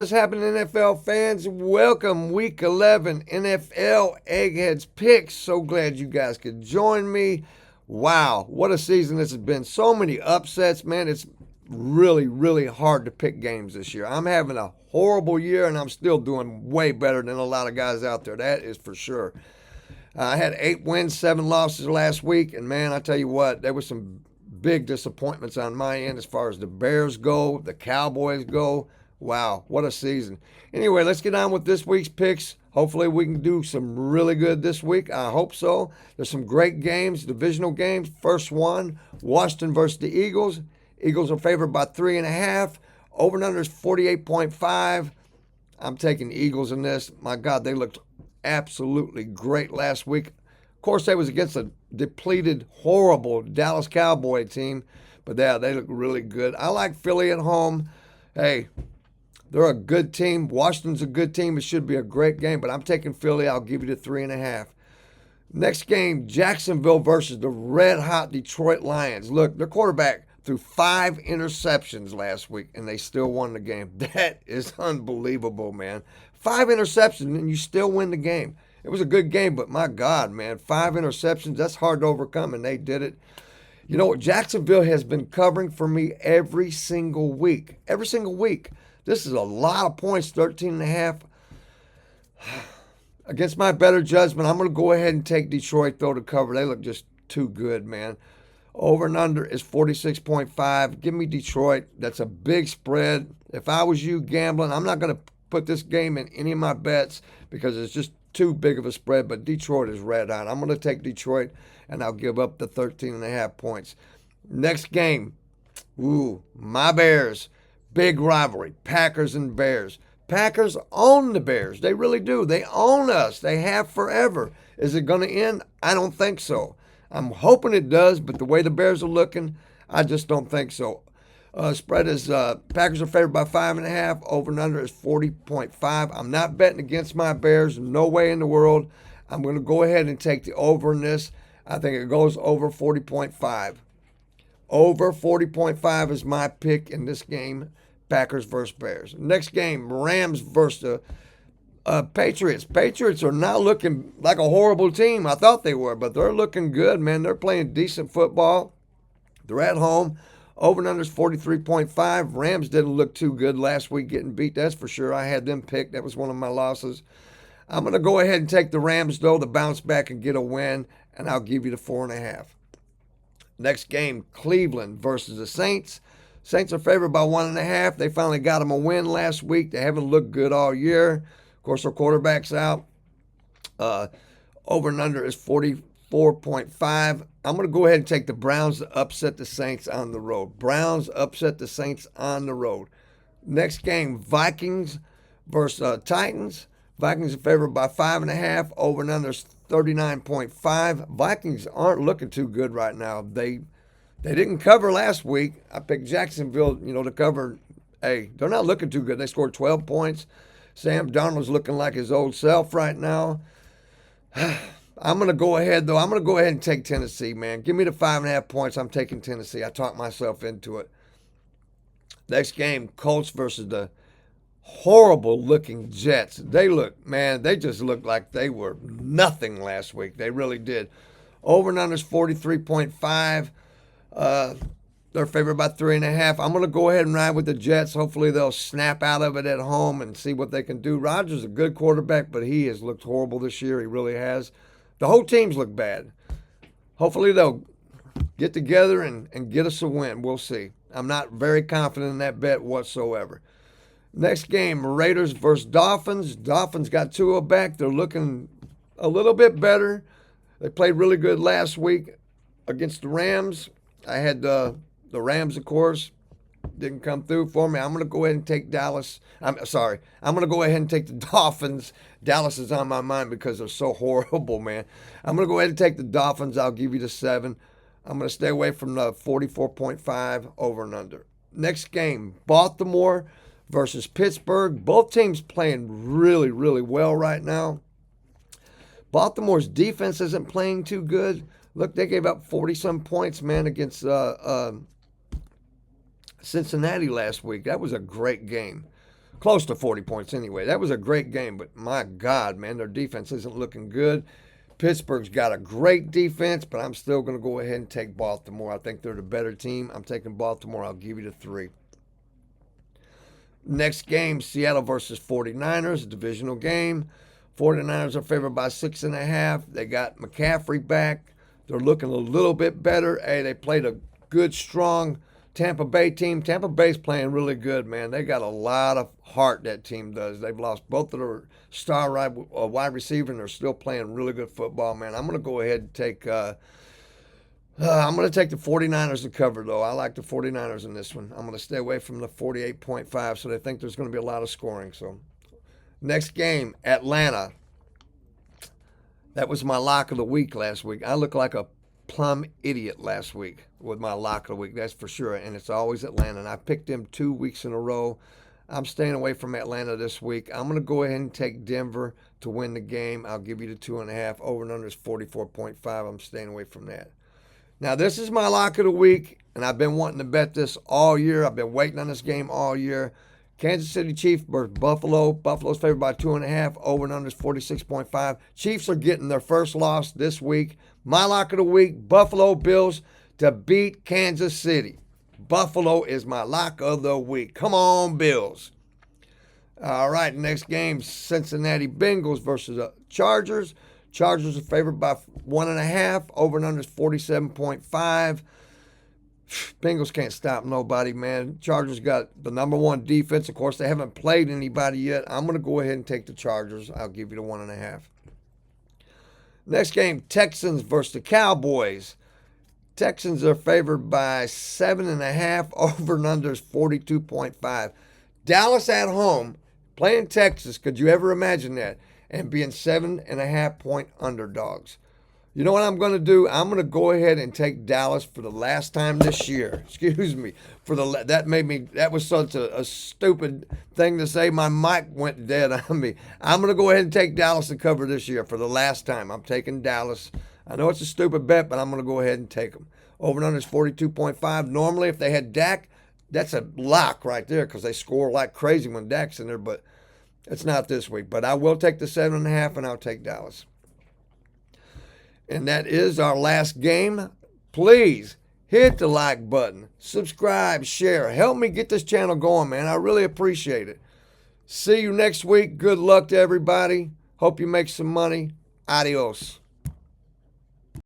What's happening, NFL fans? Welcome, Week 11 NFL Eggheads Picks. So glad you guys could join me. Wow, what a season this has been. So many upsets, man. It's really, really hard to pick games this year. I'm having a horrible year, and I'm still doing way better than a lot of guys out there. That is for sure. I had 8 wins, 7 losses last week, and man, I tell you what, there was some big disappointments on my end as far as the Bears go, the Cowboys go. Wow, what a season. Anyway, let's get on with this week's picks. Hopefully, we can do some really good this week. I hope so. There's some great games, divisional games. First one, Washington versus the Eagles. Eagles are favored by 3.5. Over and under is 48.5. I'm taking the Eagles in this. My God, they looked absolutely great last week. Of course, they was against a depleted, horrible Dallas Cowboy team, but yeah, they look really good. I like Philly at home. Hey, they're a good team. Washington's a good team. It should be a great game, but I'm taking Philly. I'll give you the 3.5. Next game, Jacksonville versus the red-hot Detroit Lions. Look, their quarterback threw 5 interceptions last week, and they still won the game. That is unbelievable, man. 5 interceptions, and you still win the game. It was a good game, but my God, man, 5 interceptions, that's hard to overcome, and they did it. You know, Jacksonville has been covering for me every single week. Every single week. This is a lot of points, 13.5. Against my better judgment, I'm going to go ahead and take Detroit, though, to cover. They look just too good, man. Over and under is 46.5. Give me Detroit. That's a big spread. If I was you gambling, I'm not going to put this game in any of my bets because it's just too big of a spread, but Detroit is red hot. I'm going to take Detroit, and I'll give up the 13.5 points. Next game, my Bears. Big rivalry, Packers and Bears. Packers own the Bears. They really do. They own us. They have forever. Is it going to end? I don't think so. I'm hoping it does, but the way the Bears are looking, I just don't think so. Spread is Packers are favored by 5.5. Over and under is 40.5. I'm not betting against my Bears. No way in the world. I'm going to go ahead and take the over in this. I think it goes over 40.5. Over 40.5 is my pick in this game. Packers versus Bears. Next game, Rams versus the Patriots. Patriots are not looking like a horrible team. I thought they were, but they're looking good, man. They're playing decent football. They're at home. Over and under is 43.5. Rams didn't look too good last week getting beat, that's for sure. I had them picked. That was one of my losses. I'm going to go ahead and take the Rams, though, to bounce back and get a win, and I'll give you the 4.5. Next game, Cleveland versus the Saints. Saints are favored by 1.5. They finally got them a win last week. They haven't looked good all year. Of course, their quarterback's out. Over and under is 44.5. I'm going to go ahead and take the Browns to upset the Saints on the road. Browns upset the Saints on the road. Next game, Vikings versus Titans. Vikings are favored by 5.5. Over and under is 39.5. Vikings aren't looking too good right now. They didn't cover last week. I picked Jacksonville, to cover. Hey, they're not looking too good. They scored 12 points. Sam Darnold's looking like his old self right now. I'm going to go ahead, though. I'm going to go ahead and take Tennessee, man. Give me the 5.5 points. I'm taking Tennessee. I talked myself into it. Next game, Colts versus the horrible-looking Jets. They just looked like they were nothing last week. They really did. Over and under is 43.5. They're favored by 3.5. I'm going to go ahead and ride with the Jets. Hopefully they'll snap out of it at home and see what they can do. Rodgers is a good quarterback, but he has looked horrible this year. He really has. The whole team's looked bad. Hopefully they'll get together and get us a win. We'll see. I'm not very confident in that bet whatsoever. Next game, Raiders versus Dolphins. Dolphins got Tua back. They're looking a little bit better. They played really good last week against the Rams. I had the Rams, of course, didn't come through for me. I'm going to go ahead and take Dallas. I'm going to go ahead and take the Dolphins. Dallas is on my mind because they're so horrible, man. I'm going to go ahead and take the Dolphins. I'll give you the 7. I'm going to stay away from the 44.5 over and under. Next game, Baltimore versus Pittsburgh. Both teams playing really, really well right now. Baltimore's defense isn't playing too good. Look, they gave up 40-some points, man, against Cincinnati last week. That was a great game. close to 40 points anyway. That was a great game, but my God, man, their defense isn't looking good. Pittsburgh's got a great defense, but I'm still going to go ahead and take Baltimore. I think they're the better team. I'm taking Baltimore. I'll give you the 3. Next game, Seattle versus 49ers, a divisional game. 49ers are favored by 6.5. They got McCaffrey back. They're looking a little bit better. Hey, they played a good, strong Tampa Bay team. Tampa Bay's playing really good, man. They got a lot of heart, that team does. They've lost both of their star wide receiver, and they're still playing really good football, man. I'm going to go ahead and take I'm going to take the 49ers to cover, though. I like the 49ers in this one. I'm going to stay away from the 48.5, so they think there's going to be a lot of scoring. So, next game, Atlanta. That was my lock of the week last week. I looked like a plumb idiot last week with my lock of the week, that's for sure. And it's always Atlanta. And I picked them 2 weeks in a row. I'm staying away from Atlanta this week. I'm going to go ahead and take Denver to win the game. I'll give you the 2.5. Over and under is 44.5. I'm staying away from that. Now, this is my lock of the week, and I've been wanting to bet this all year. I've been waiting on this game all year. Kansas City Chiefs versus Buffalo. Buffalo's favored by 2.5. Over and under is 46.5. Chiefs are getting their first loss this week. My lock of the week, Buffalo Bills to beat Kansas City. Buffalo is my lock of the week. Come on, Bills. All right, next game, Cincinnati Bengals versus the Chargers. Chargers are favored by 1.5. Over and under is 47.5. Bengals can't stop nobody, man. Chargers got the number 1 defense. Of course, they haven't played anybody yet. I'm going to go ahead and take the Chargers. I'll give you the 1.5. Next game, Texans versus the Cowboys. Texans are favored by 7.5. Over and under is 42.5. Dallas at home, playing Texas. Could you ever imagine that? And being 7.5-point underdogs. You know what I'm going to do? I'm going to go ahead and take Dallas for the last time this year. Excuse me. That was such a stupid thing to say. My mic went dead on me. I'm going to go ahead and take Dallas to cover this year for the last time. I'm taking Dallas. I know it's a stupid bet, but I'm going to go ahead and take them. Over and under is 42.5. Normally, if they had Dak, that's a lock right there because they score like crazy when Dak's in there, but it's not this week. But I will take the 7.5, and I'll take Dallas. And that is our last game. Please hit the like button, subscribe, share. Help me get this channel going, man. I really appreciate it. See you next week. Good luck to everybody. Hope you make some money. Adios.